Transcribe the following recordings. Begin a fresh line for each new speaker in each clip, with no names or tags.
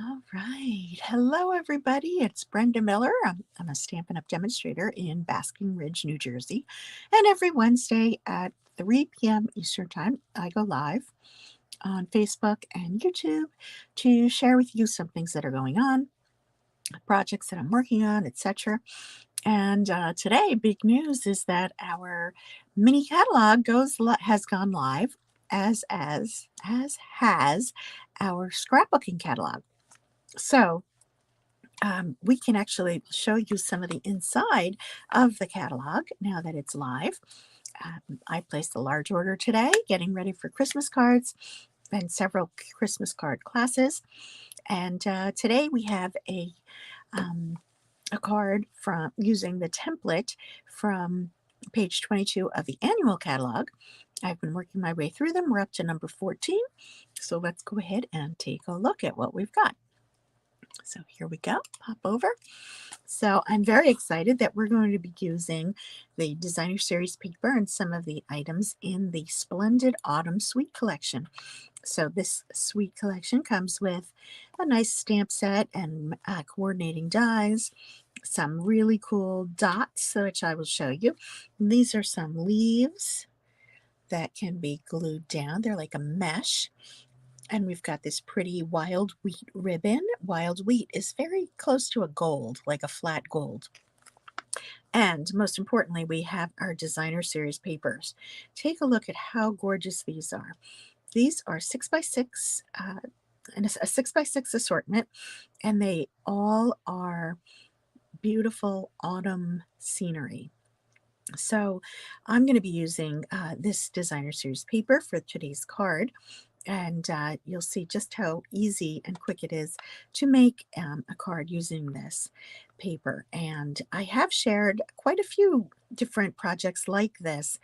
All right. Hello, everybody. It's Brenda Miller. I'm a Stampin' Up! Demonstrator in Basking Ridge, New Jersey. And every Wednesday at 3 p.m. Eastern Time, I go live on Facebook and YouTube to share with you some things that are going on, projects that I'm working on, etc. And today, big news is that our mini catalog has gone live, as has our scrapbooking catalog. So we can actually show you some of the inside of the catalog now that it's live. I placed a large order today, getting ready for Christmas cards and several Christmas card classes. And today we have a card from using the template from page 22 of the annual catalog. I've been working my way through them. We're up to number 14. So let's go ahead and take a look at what we've got. So here we go, pop over. So I'm very excited that we're going to be using the designer series paper and some of the items in the Splendid Autumn Suite collection. So this suite collection comes with a nice stamp set and coordinating dies, some really cool dots, which I will show you. These are some leaves that can be glued down. They're like a mesh. And we've got this pretty wild wheat ribbon. Wild wheat is very close to a gold, like a flat gold. And most importantly, we have our designer series papers. Take a look at how gorgeous these are. These are 6x6, and a 6x6 assortment, and they all are beautiful autumn scenery. So I'm going to be using this designer series paper for today's card. And you'll see just how easy and quick it is to make a card using this paper. And I have shared quite a few different projects like this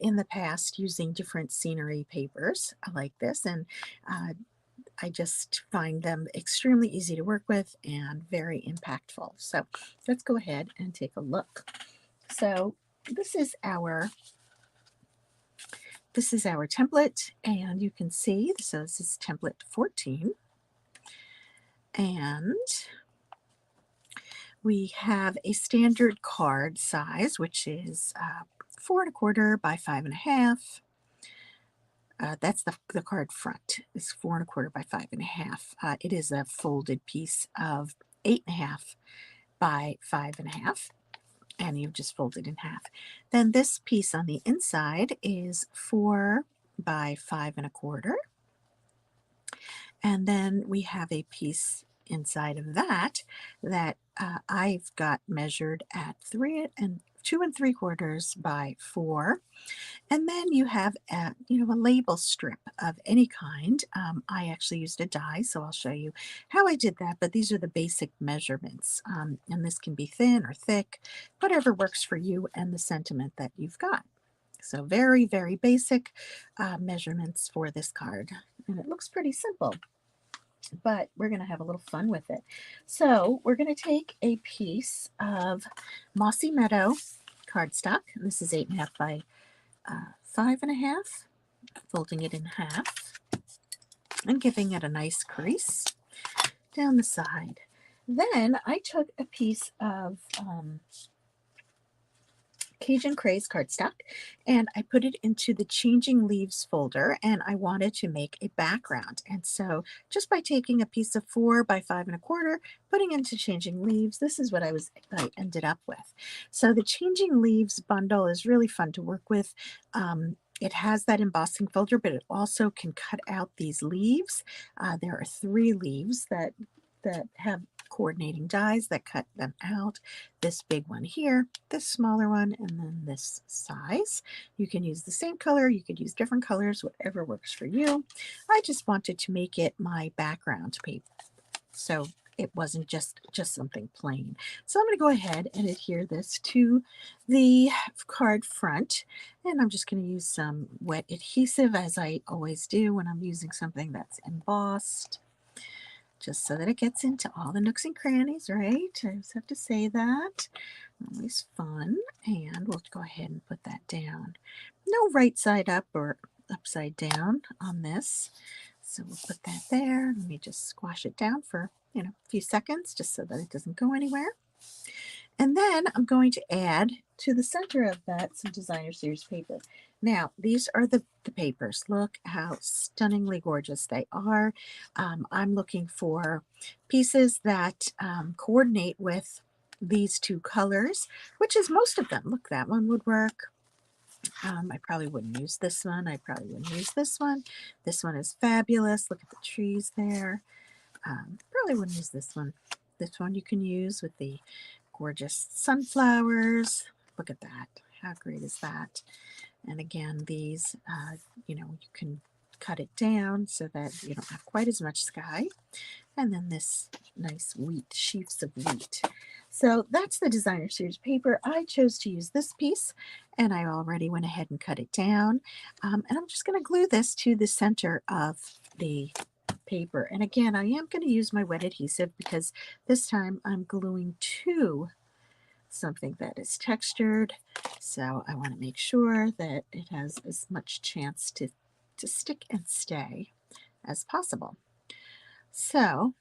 in the past using different scenery papers like this. And I just find them extremely easy to work with and very impactful. So let's go ahead and take a look. So this is our template, and you can see, so this is template 14, and we have a standard card size, which is 4¼ by 5½. That's the card front. It's 4¼ by 5½. It is a folded piece of 8½ by 5½. And you've just folded in half. Then this piece on the inside is 4 by 5¼ and then we have a piece inside of that I've got measured at 2¾ by 4. And then you have a label strip of any kind. I actually used a die, so I'll show you how I did that, but these are the basic measurements. And this can be thin or thick, whatever works for you and the sentiment that you've got. So very, very basic measurements for this card. And it looks pretty simple, but we're going to have a little fun with it. So we're going to take a piece of Mossy Meadow cardstock. This is 8½ by 5½, folding it in half and giving it a nice crease down the side. Then I took a piece of Cajun Craze cardstock and I put it into the Changing Leaves folder, and I wanted to make a background. And so just by taking a piece of 4 by 5¼ putting into Changing Leaves, this is what I ended up with. So the Changing Leaves bundle is really fun to work with. It has that embossing folder, but it also can cut out these leaves. There are 3 leaves that have coordinating dies that cut them out. This big one here, this smaller one, and then this size. You can use the same color, you could use different colors, whatever works for you. I just wanted to make it my background paper, so it wasn't just something plain. So I'm going to go ahead and adhere this to the card front, and I'm just going to use some wet adhesive, as I always do when I'm using something that's embossed, just so that it gets into all the nooks and crannies, right? I just have to say that. Always fun. And we'll go ahead and put that down. No right side up or upside down on this. So we'll put that there. Let me just squash it down for, a few seconds just so that it doesn't go anywhere. And then I'm going to add to the center of that some designer series paper. Now, these are the papers. Look how stunningly gorgeous they are. I'm looking for pieces that coordinate with these two colors, which is most of them. Look, that one would work. I probably wouldn't use this one. I probably wouldn't use this one. This one is fabulous. Look at the trees there. Probably wouldn't use this one. This one you can use with the gorgeous sunflowers. Look at that. How great is that? And again, these, you can cut it down so that you don't have quite as much sky. And then this nice wheat, sheaves of wheat. So that's the designer series paper. I chose to use this piece, and I already went ahead and cut it down. And I'm just going to glue this to the center of the paper. And again, I am going to use my wet adhesive because this time I'm gluing to something that is textured. So I want to make sure that it has as much chance to stick and stay as possible. So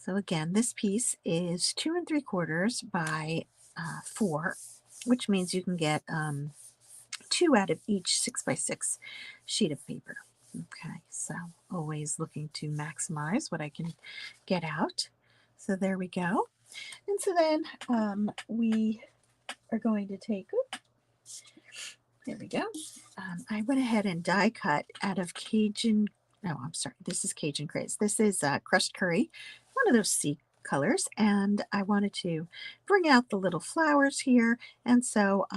again, this piece is 2 3/4 by 4, which means you can get 2 out of each 6 by 6 sheet of paper. Okay, so always looking to maximize what I can get out. So there we go. And so then we are going to take, there we go. I went ahead and die cut out of Cajun, no, I'm sorry, this is Cajun Craze. This is crushed curry, one of those sea colors, and I wanted to bring out the little flowers here, and so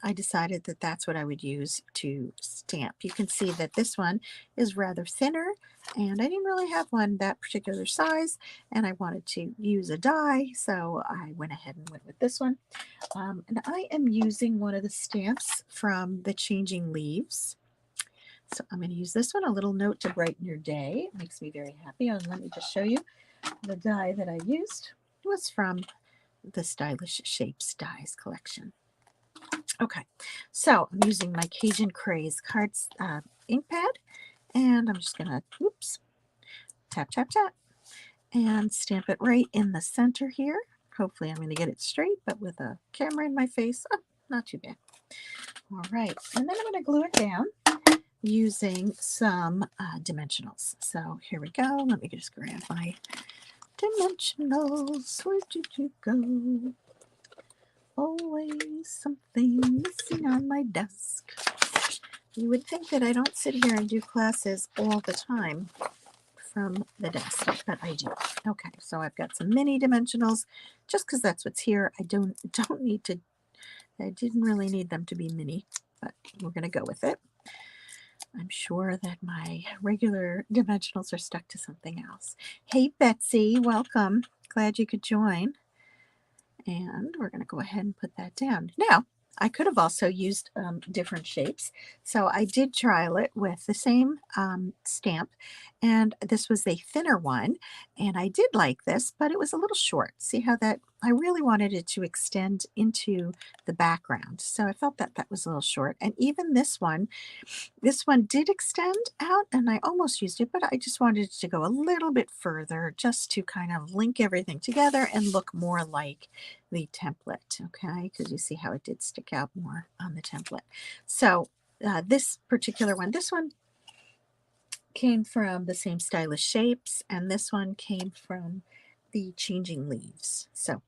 I decided that that's what I would use to stamp. You can see that this one is rather thinner, and I didn't really have one that particular size, and I wanted to use a die, so I went ahead and went with this one. And I am using one of the stamps from the Changing Leaves. So I'm going to use this one, a little note to brighten your day. It makes me very happy. And let me just show you the die that I used. It was from the Stylish Shapes Dies collection. Okay, so I'm using my Cajun Craze cards ink pad, and I'm just going to, tap, tap, tap, and stamp it right in the center here. Hopefully I'm going to get it straight, but with a camera in my face, not too bad. All right, and then I'm going to glue it down using some dimensionals. So here we go. Let me just grab my dimensionals. Where did you go? Always something missing on my desk. You would think that I don't sit here and do classes all the time from the desk, but I do. Okay, so I've got some mini dimensionals just because that's what's here. I don't need to, I didn't really need them to be mini, but we're going to go with it. I'm sure that my regular dimensionals are stuck to something else. Hey, Betsy, welcome. Glad you could join. And we're going to go ahead and put that down. Now, I could have also used different shapes. So I did trial it with the same stamp, and this was a thinner one, and I did like this, but it was a little short. See how that, I really wanted it to extend into the background. So I felt that that was a little short. And even this one did extend out, and I almost used it, but I just wanted it to go a little bit further just to kind of link everything together and look more like the template, okay? Because you see how it did stick out more on the template. So this particular one, this one came from the same Stylish Shapes, and this one came from the Changing Leaves. So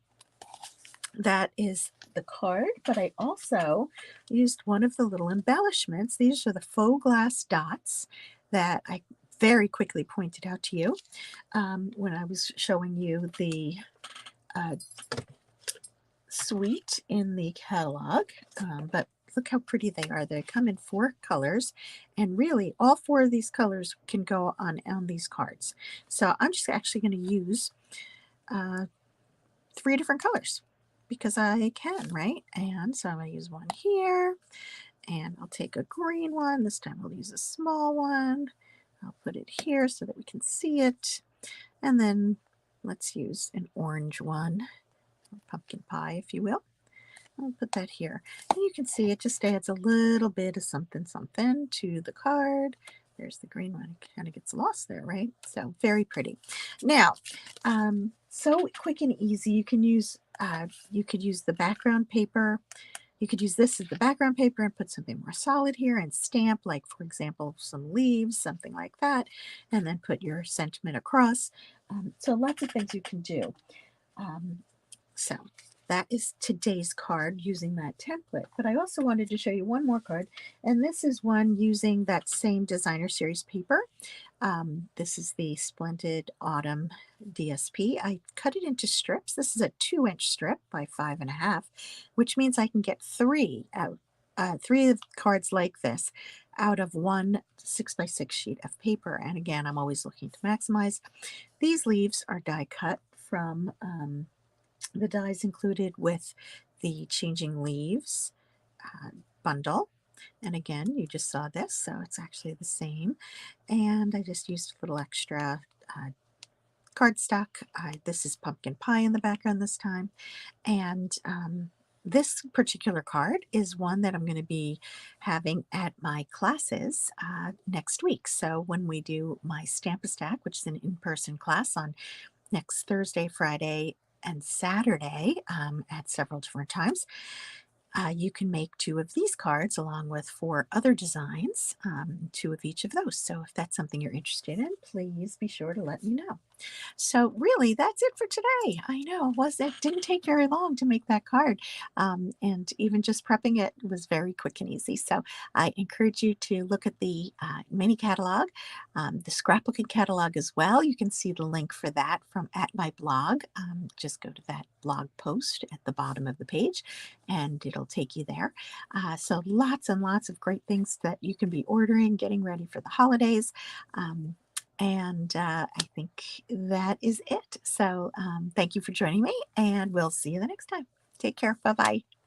that is the card, but I also used one of the little embellishments. These are the faux glass dots that I very quickly pointed out to you when I was showing you the suite in the catalog, but look how pretty they are. They come in 4 colors, and really all 4 of these colors can go on these cards. So I'm just actually going to use 3 different colors because I can, right? And so I'm going to use one here, and I'll take a green one. This time I'll use a small one. I'll put it here so that we can see it. And then let's use an orange one, pumpkin pie, if you will. I'll put that here. And you can see it just adds a little bit of something something to the card. There's the green one. It kind of gets lost there, right? So very pretty. Now, so quick and easy. You could use the background paper. You could use this as the background paper and put something more solid here and stamp, like for example, some leaves, something like that, and then put your sentiment across. So lots of things you can do. Um, so that is today's card using that template. But I also wanted to show you one more card, and this is one using that same designer series paper. This is the Splendid Autumn DSP. I cut it into strips. This is a 2-inch strip by 5.5, which means I can get three of cards like this out of one 6x6 sheet of paper. And again, I'm always looking to maximize. These leaves are die cut from the dies included with the Changing Leaves bundle. And again, you just saw this, so it's actually the same. And I just used a little extra cardstock. This is pumpkin pie in the background this time. And this particular card is one that I'm going to be having at my classes next week. So when we do my Stamp-A-Stack, which is an in-person class on next Thursday, Friday, and Saturday at several different times, you can make 2 of these cards along with 4 other designs, 2 of each of those. So if that's something you're interested in, please be sure to let me know. So really, that's it for today. I know it didn't take very long to make that card, and even just prepping it was very quick and easy. So I encourage you to look at the mini catalog, the scrapbooking catalog as well. You can see the link for that from at my blog. Just go to that blog post at the bottom of the page, and it'll take you there. So lots and lots of great things that you can be ordering, getting ready for the holidays. And I think that is it. So thank you for joining me, and we'll see you the next time. Take care. Bye bye.